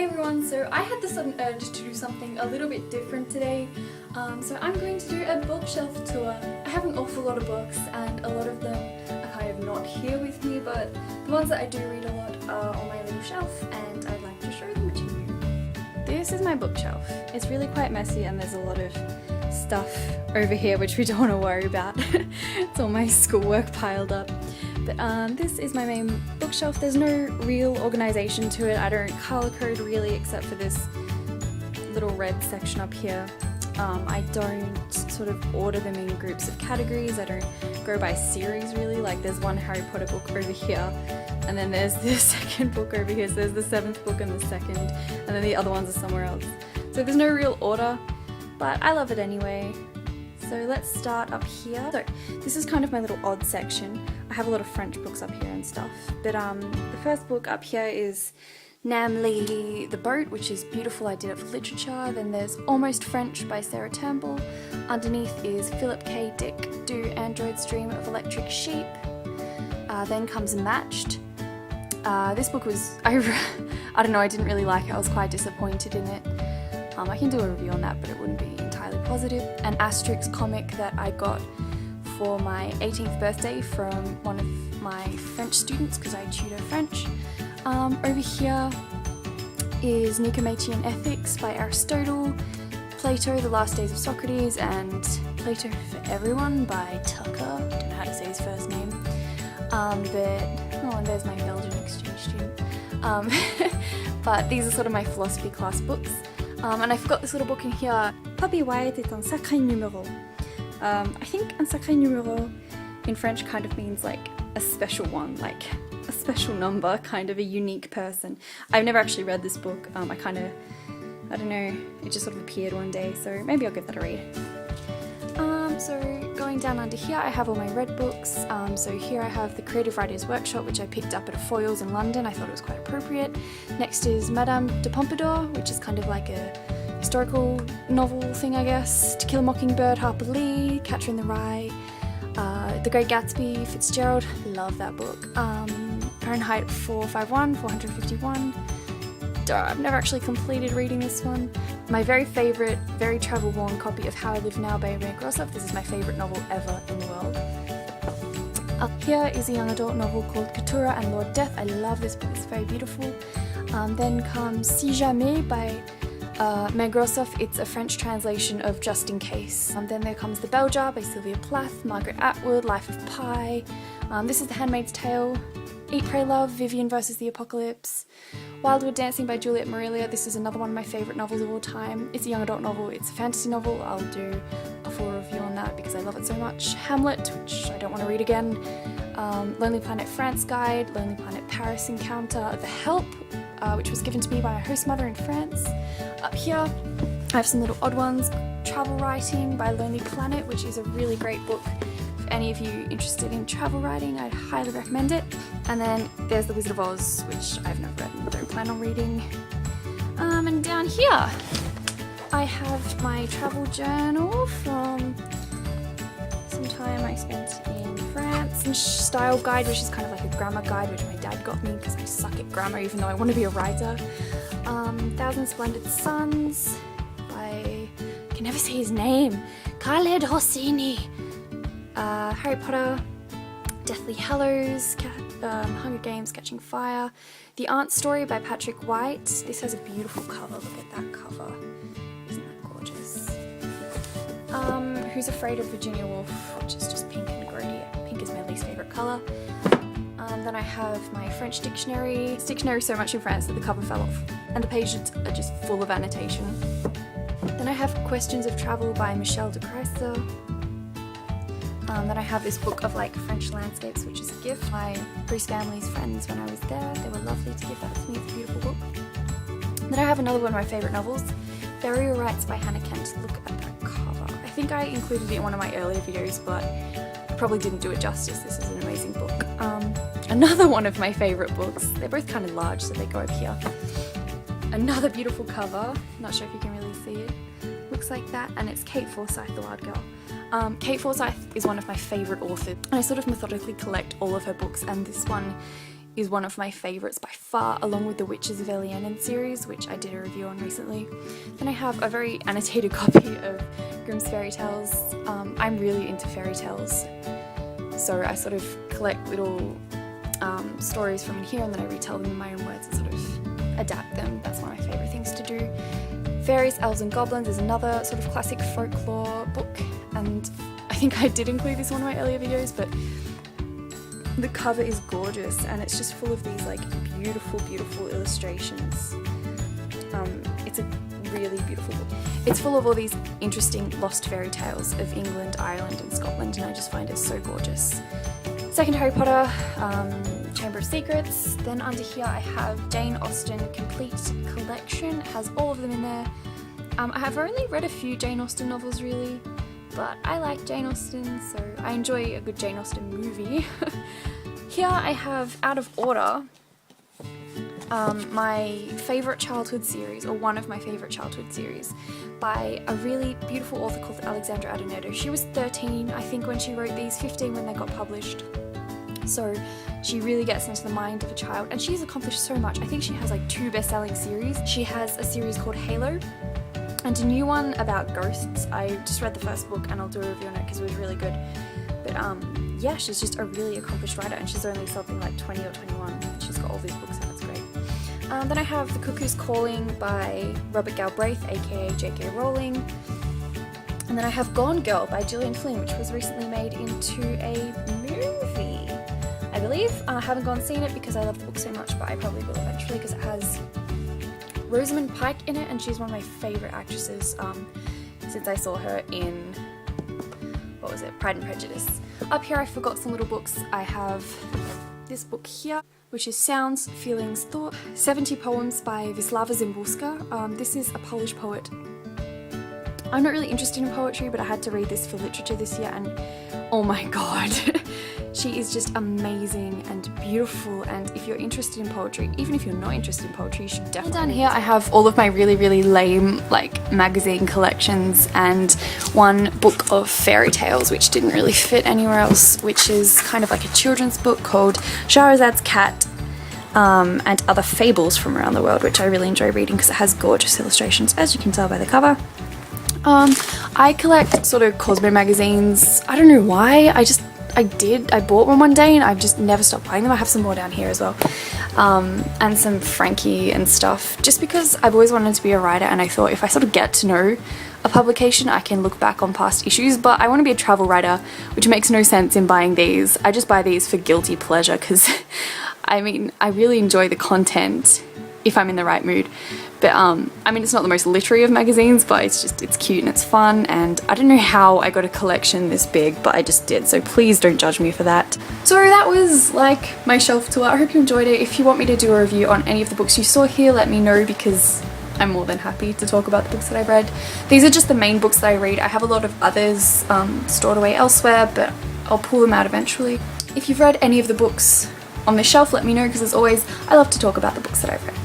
Hey everyone, so I had the sudden urge to do something a little bit different today, so I'm going to do a bookshelf tour. I have an awful lot of books and a lot of them are kind of not here with me, but the ones that I do read a lot are on my little shelf and I'd like to show them to you. This is my bookshelf. It's really quite messy and there's a lot of stuff over here which we don't want to worry about. It's all my schoolwork piled up. But this is my main bookshelf. There's no real organisation to it. I don't colour code really except for this little red section up here. I don't sort of order them in groups of categories. I don't go by series really. Like there's one Harry Potter book over here and then there's this second book over here. So there's the 7th book and the 2nd and then the other ones are somewhere else. So there's no real order, but I love it anyway. So let's start up here. So this is kind of my little odd section. I have a lot of French books up here and stuff, but the first book up here is Nam Le The Boat, which is beautiful. I did it for literature. Then there's Almost French by Sarah Turnbull. Underneath is Philip K. Dick, Do Androids Dream of Electric Sheep? Then comes Matched. This book was, I don't know, I didn't really like it. I was quite disappointed in it. I can do a review on that, but it wouldn't be entirely positive. An Asterix comic that I got for my 18th birthday from one of my French students because I tutor French. Over here is Nicomachean Ethics by Aristotle, Plato, The Last Days of Socrates, and Plato for Everyone by Tucker. I don't know how to say his first name. And there's my Belgian exchange student. But these are sort of my philosophy class books. And I forgot this little book in here. Puppy Wyatt est un sacré numéro. I think un sacré numéro in French kind of means like a special one, like a special number, kind of a unique person. I've never actually read this book. I don't know, it just sort of appeared one day, so maybe I'll give that a read. So going down under here I have all my read books. So here I have the Creative Writers Workshop, which I picked up at a Foyles in London. I thought it was quite appropriate. Next is Madame de Pompadour, which is kind of like a historical novel thing, I guess. To Kill a Mockingbird, Harper Lee, Catcher in the Rye, The Great Gatsby, Fitzgerald, love that book. Fahrenheit 451, 451. I've never actually completed reading this one. My very favourite, very travel-worn copy of How I Live Now by Meg Grossoff. This is my favourite novel ever in the world. Up here is a young adult novel called Keturah and Lord Death. I love this book, it's very beautiful. Then comes Si Jamais by Meg Grossoff. It's a French translation of Just in Case. Then there comes The Bell Jar by Sylvia Plath, Margaret Atwood, Life of Pi. This is The Handmaid's Tale, Eat, Pray, Love, Vivian vs. the Apocalypse. Wildwood Dancing by Juliet Marília. This is another one of my favourite novels of all time. It's a young adult novel, it's a fantasy novel. I'll do a full review on that because I love it so much. Hamlet, which I don't want to read again. Lonely Planet France Guide, Lonely Planet Paris Encounter. The Help, which was given to me by my host mother in France. Up here I have some little odd ones. Travel Writing by Lonely Planet, which is a really great book. If any of you interested in travel writing, I'd highly recommend it. And then there's The Wizard of Oz, which I've never read and don't plan on reading. And down here I have my travel journal from some time I spent in France, and Style Guide, which is kind of like a grammar guide which my dad got me because I suck at grammar even though I want to be a writer. Thousand Splendid Suns by, I can never say his name, Khaled Hosseini. Harry Potter, Deathly Hallows, Hunger Games, Catching Fire, The Aunt Story by Patrick White. This has a beautiful cover, look at that cover, isn't that gorgeous? Who's Afraid of Virginia Woolf, which is just pink and grey. Pink is my least favourite colour. Then I have my French dictionary. This dictionary is so much in France that the cover fell off, and the pages are just full of annotation. Then I have Questions of Travel by Michel de Creyser. Then I have this book of like French landscapes, which is a gift. My Bruce family's friends when I was there, they were lovely to give that to me. It's a beautiful book. Then I have another one of my favourite novels, Burial Rites by Hannah Kent. Look at that cover. I think I included it in one of my earlier videos, but I probably didn't do it justice. This is an amazing book. Another one of my favourite books. They're both kind of large, so they go over here. Another beautiful cover. Not sure if you can really see it. Looks like that, and it's Kate Forsyth, The Wild Girl. Kate Forsyth is one of my favourite authors, and I sort of methodically collect all of her books, and this one is one of my favourites by far, along with the Witches of Elianan series, which I did a review on recently. Then I have a very annotated copy of Grimm's Fairy Tales. I'm really into fairy tales, so I sort of collect little stories from in here, and then I retell them in my own words and sort of adapt them. That's one of my favourite things to do. Fairies, Elves and Goblins is another sort of classic folklore book, and I think I did include this in one of my earlier videos, but the cover is gorgeous and it's just full of these like beautiful illustrations. It's a really beautiful book. It's full of all these interesting lost fairy tales of England, Ireland and Scotland, and I just find it so gorgeous. Second Harry Potter, Chamber of Secrets. Then under here I have Jane Austen Complete Collection. It has all of them in there. I have only read a few Jane Austen novels really, but I like Jane Austen, so I enjoy a good Jane Austen movie. Here I have, out of order, my favourite childhood series, or one of my favourite childhood series, by a really beautiful author called Alexandra Adornetto. She was 13, I think, when she wrote these, 15 when they got published. So she really gets into the mind of a child, and she's accomplished so much. I think she has like 2 best-selling series. She has a series called Halo, and a new one about ghosts. I just read the first book and I'll do a review on it because it was really good. But yeah, she's just a really accomplished writer, and she's only something like 20 or 21, and she's got all these books and it's great. Then I have The Cuckoo's Calling by Robert Galbraith, aka J.K. Rowling. And then I have Gone Girl by Gillian Flynn, which was recently made into a movie, I believe. I haven't gone and seen it because I love the book so much, but I probably will eventually because it has Rosamund Pike in it, and she's one of my favourite actresses since I saw her in, what was it, Pride and Prejudice. Up here I forgot some little books. I have this book here, which is Sounds, Feelings, Thought, 70 Poems by Wisława Szymborska. This is a Polish poet. I'm not really interested in poetry, but I had to read this for literature this year, and oh my god. She is just amazing and beautiful, and if you're interested in poetry, even if you're not interested in poetry, you should definitely. Down here I have all of my really lame like magazine collections and one book of fairy tales which didn't really fit anywhere else, which is kind of like a children's book called Shahrazad's Cat and Other Fables from Around the World, which I really enjoy reading because it has gorgeous illustrations, as you can tell by the cover. I collect sort of Cosmo magazines. I don't know why, I bought one day and I've just never stopped buying them. I have some more down here as well, and some Frankie and stuff, just because I've always wanted to be a writer, and I thought if I sort of get to know a publication I can look back on past issues. But I want to be a travel writer, which makes no sense in buying these. I just buy these for guilty pleasure because I mean I really enjoy the content if I'm in the right mood. But I mean, it's not the most literary of magazines, but it's cute and it's fun, and I don't know how I got a collection this big, but I just did, so please don't judge me for that. So that was like my shelf tour. I hope you enjoyed it. If you want me to do a review on any of the books you saw here, let me know, because I'm more than happy to talk about the books that I've read. These are just the main books that I read. I have a lot of others stored away elsewhere, but I'll pull them out eventually. If you've read any of the books on this shelf, let me know, because as always, I love to talk about the books that I've read.